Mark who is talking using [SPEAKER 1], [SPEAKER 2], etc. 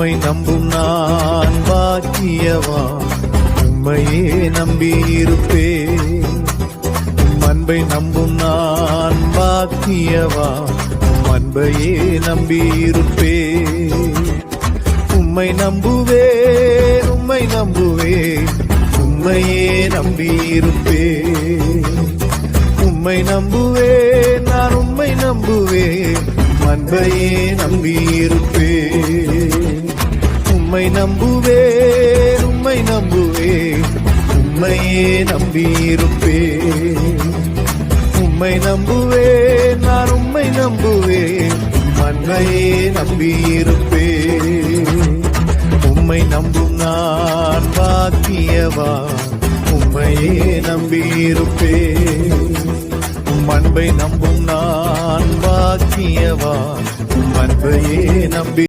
[SPEAKER 1] உம்மை நம்பும் நான் பாக்கியவான், உம்மையே நம்பியிருப்பேன். உம் அன்பை நம்பும் நான் பாக்கியவான், உம் அன்பையே நம்பியிருப்பேன். உம்மை நம்புவேன், உம்மை நம்புவேன், உம்மையே நம்பியிருப்பேன். உம்மை நம்புவேன், நான் உம்மை நம்புவேன், அன்பையே நம்பியிருப்பேன். உம்மை நம்புவேன், உம்மை நம்புவேன், உம்மையே நம்பியிருப்பேன். உம்மை நம்புவேன், நான் உம்மை நம்புவேன், அன்பையே நம்பியிருப்பேன். உம்மை நம்பும் நான் பாக்கியவான், உம்மையே நம்பியிருப்பேன். உம் அன்பை நம்பும் நான் பாக்கியவான், உம் அன்பையே நம்பி